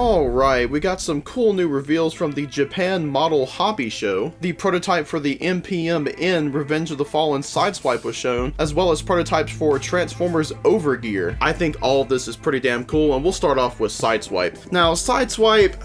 Alright, we got some cool new reveals from the Japan Model Hobby Show. The prototype for the MPMN Revenge of the Fallen Sideswipe was shown, as well as prototypes for Transformers Overgear. I think all of this is pretty damn cool, and we'll start off with Sideswipe. Now, Sideswipe,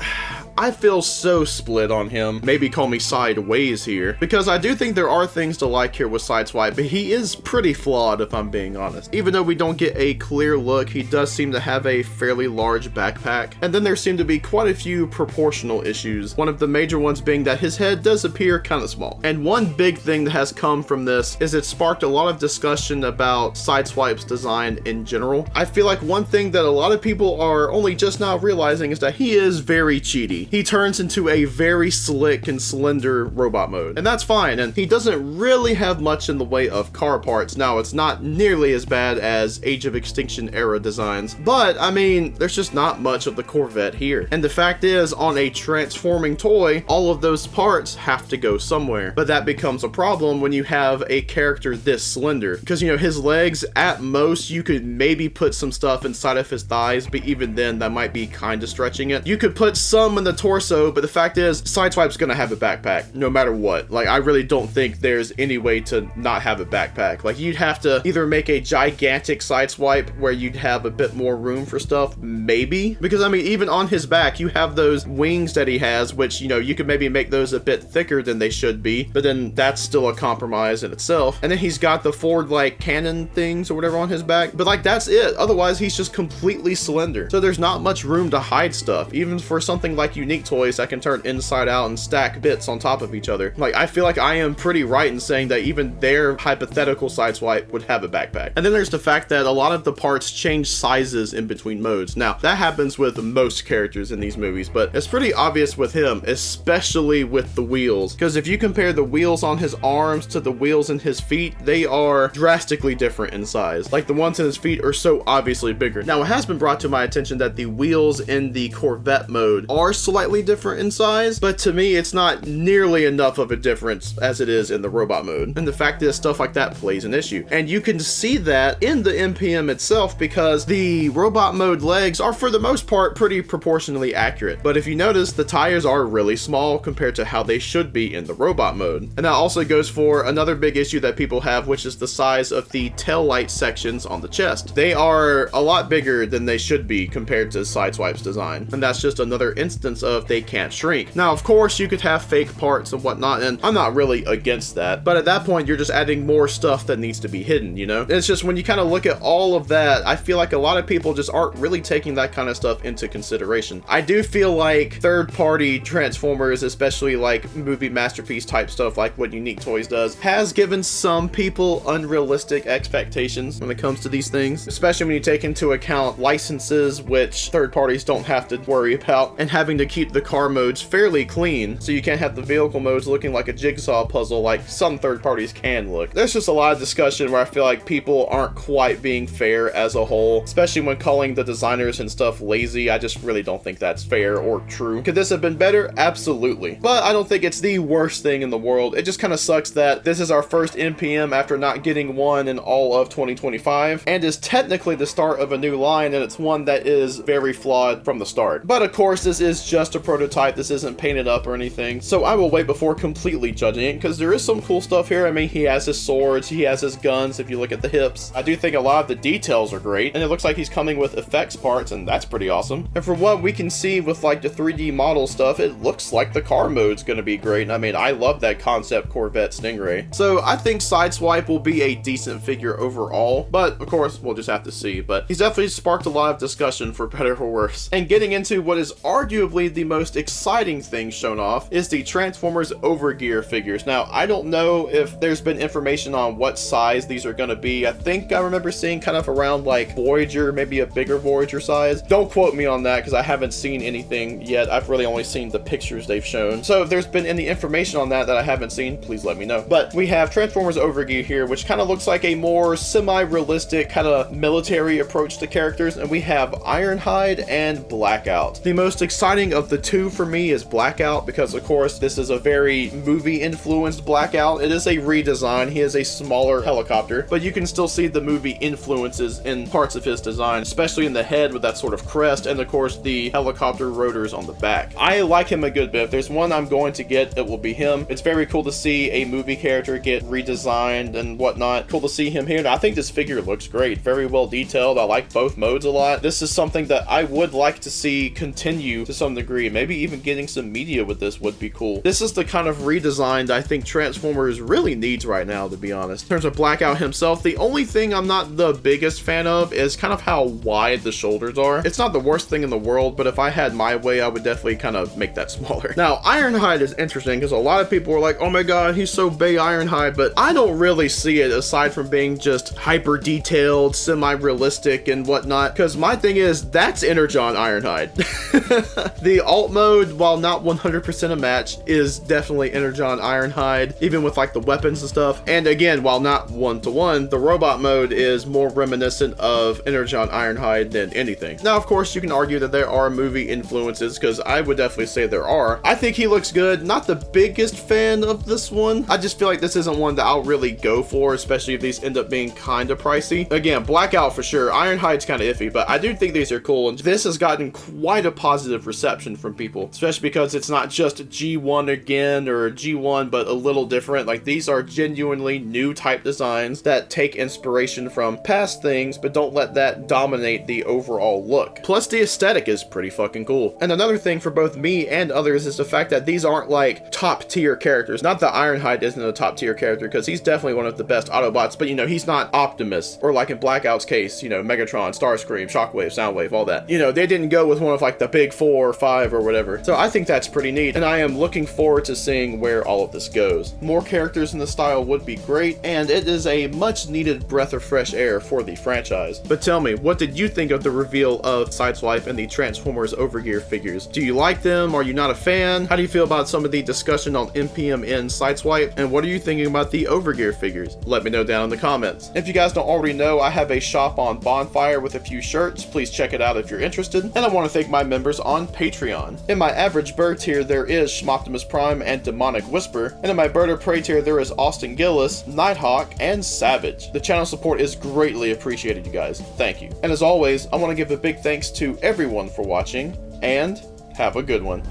I feel so split on him. Maybe call me sideways here, because I do think there are things to like here with Sideswipe, but he is pretty flawed if I'm being honest. Even though we don't get a clear look, he does seem to have a fairly large backpack, and then there seem to be quite a few proportional issues. One of the major ones being that his head does appear kind of small. And one big thing that has come from this is it sparked a lot of discussion about Sideswipe's design in general. I feel like one thing that a lot of people are only just now realizing is that he is very cheaty. He turns into a very slick and slender robot mode, and that's fine, and he doesn't really have much in the way of car parts. Now, it's not nearly as bad as Age of Extinction era designs, but I mean, there's just not much of the Corvette here. And the fact is, on a transforming toy, all of those parts have to go somewhere. But that becomes a problem when you have a character this slender, because you know, his legs, at most, you could maybe put some stuff inside of his thighs, but even then, that might be kind of stretching it. You could put some in the torso, but the fact is, Sideswipe's gonna have a backpack, no matter what. Like, I really don't think there's any way to not have a backpack. Like, you'd have to either make a gigantic Sideswipe where you'd have a bit more room for stuff, maybe, because I mean, even on his back, you have those wings that he has, which, you know, you could maybe make those a bit thicker than they should be, but then that's still a compromise in itself. And then he's got the forward, like, cannon things or whatever on his back, but like, that's it. Otherwise, he's just completely slender. So there's not much room to hide stuff, even for something like Unique Toys that can turn inside out and stack bits on top of each other. Like, I feel like I am pretty right in saying that even their hypothetical Sideswipe would have a backpack. And then there's the fact that a lot of the parts change sizes in between modes. Now, that happens with most characters in these movies, but it's pretty obvious with him, especially with the wheels, because if you compare the wheels on his arms to the wheels in his feet, they are drastically different in size. Like, the ones in his feet are so obviously bigger. Now, it has been brought to my attention that the wheels in the Corvette mode are slightly different in size, but to me, it's not nearly enough of a difference as it is in the robot mode. And the fact is, stuff like that plays an issue. And you can see that in the MPM itself, because the robot mode legs are, for the most part, pretty proportionally accurate. But if you notice, the tires are really small compared to how they should be in the robot mode. And that also goes for another big issue that people have, which is the size of the tail light sections on the chest. They are a lot bigger than they should be compared to Sideswipe's design. And that's just another instance of they can't shrink. Now, of course, you could have fake parts and whatnot, and I'm not really against that. But at that point, you're just adding more stuff that needs to be hidden, you know? And it's just when you kind of look at all of that, I feel like a lot of people just aren't really taking that kind of stuff into consideration. I do feel like third-party Transformers, especially like movie masterpiece type stuff like what Unique Toys does, has given some people unrealistic expectations when it comes to these things, especially when you take into account licenses, which third parties don't have to worry about, and having to keep the car modes fairly clean, so you can't have the vehicle modes looking like a jigsaw puzzle like some third parties can look. There's just a lot of discussion where I feel like people aren't quite being fair as a whole, especially when calling the designers and stuff lazy. I just really don't think that's fair or true. Could this have been better? Absolutely. But I don't think it's the worst thing in the world. It just kind of sucks that this is our first MPM after not getting one in all of 2025, and is technically the start of a new line, and it's one that is very flawed from the start. But of course, this is just a prototype. This isn't painted up or anything, so I will wait before completely judging it, because there is some cool stuff here. I mean, he has his swords, he has his guns, if you look at the hips. I do think a lot of the details are great, and it looks like he's coming with effects parts, and that's pretty awesome. And for what we can see with like the 3D model stuff, it looks like the car mode's gonna be great. I mean, I love that concept Corvette Stingray. So I think Sideswipe will be a decent figure overall, but of course, we'll just have to see. But he's definitely sparked a lot of discussion, for better or worse. And getting into what is arguably the most exciting thing shown off is the Transformers Overgear figures. Now, I don't know if there's been information on what size these are gonna be. I think I remember seeing kind of around like Voyager, maybe a bigger Voyager size. Don't quote me on that, because I haven't seen anything yet. I've really only seen the pictures they've shown. So if there's been any information on that I haven't seen, please let me know. But we have Transformers Overgear here, which kind of looks like a more semi-realistic kind of military approach to characters, and we have Ironhide and Blackout. The most exciting of the two for me is Blackout, because of course this is a very movie influenced Blackout. It is a redesign. He is a smaller helicopter, but you can still see the movie influences in parts of his design, especially in the head with that sort of crest, and of course the helicopter rotors on the back. I like him a good bit. If there's one I'm going to get, it will be him. It's very cool to see a movie character get redesigned and whatnot. Cool to see him here. And I think this figure looks great. Very well detailed. I like both modes a lot. This is something that I would like to see continue to some degree. Maybe even getting some media with this would be cool. This is the kind of redesign I think Transformers really needs right now, to be honest. In terms of Blackout himself, the only thing I'm not the biggest fan of is kind of how wide the shoulders are. It's not the worst thing in the world, but if I had my way, I would definitely kind of make that smaller. Now, Ironhide is interesting because a lot of people are like, oh my god, he's so Bay Ironhide, but I don't really see it aside from being just hyper detailed, semi-realistic and whatnot, because my thing is, that's Energon Ironhide. The alt mode, while not 100% a match, is definitely Energon Ironhide, even with like the weapons and stuff. And again, while not one-to-one, the robot mode is more reminiscent of Energon Ironhide than anything. Now, of course, you can argue that there are movie influences, because I would definitely say there are. I think he looks good. Not the biggest fan of this one. I just feel like this isn't one that I'll really go for, especially if these end up being kind of pricey. Again, Blackout for sure. Ironhide's kind of iffy, but I do think these are cool, and this has gotten quite a positive reception from people, especially because it's not just G1 again or G1 but a little different. Like, these are genuinely new type designs that take inspiration from past things but don't let that dominate the overall look. Plus, the aesthetic is pretty fucking cool. And another thing for both me and others is the fact that these aren't like top tier characters. Not that Ironhide isn't a top tier character, because he's definitely one of the best Autobots, but you know, he's not Optimus, or like in Blackout's case, you know, Megatron, Starscream, Shockwave, Soundwave, all that. You know, they didn't go with one of like the big 4 or 5 or whatever. So I think that's pretty neat, and I am looking forward to seeing where all of this goes. More characters in the style would be great, and it is a much needed breath of fresh air for the franchise. But tell me, what did you think of the reveal of Sideswipe and the Transformers Overgear figures? Do you like them? Are you not a fan? How do you feel about some of the discussion on MPMN Sideswipe? And what are you thinking about the Overgear figures? Let me know down in the comments. If you guys don't already know, I have a shop on Bonfire with a few shirts. Please check it out if you're interested. And I want to thank my members on Patreon. In my average bird tier, there is Schmoptimus Prime and Demonic Whisper. And in my bird of prey tier, there is Austin Gillis, Nighthawk, and Savage. The channel support is greatly appreciated, you guys. Thank you. And as always, I want to give a big thanks to everyone for watching, and have a good one.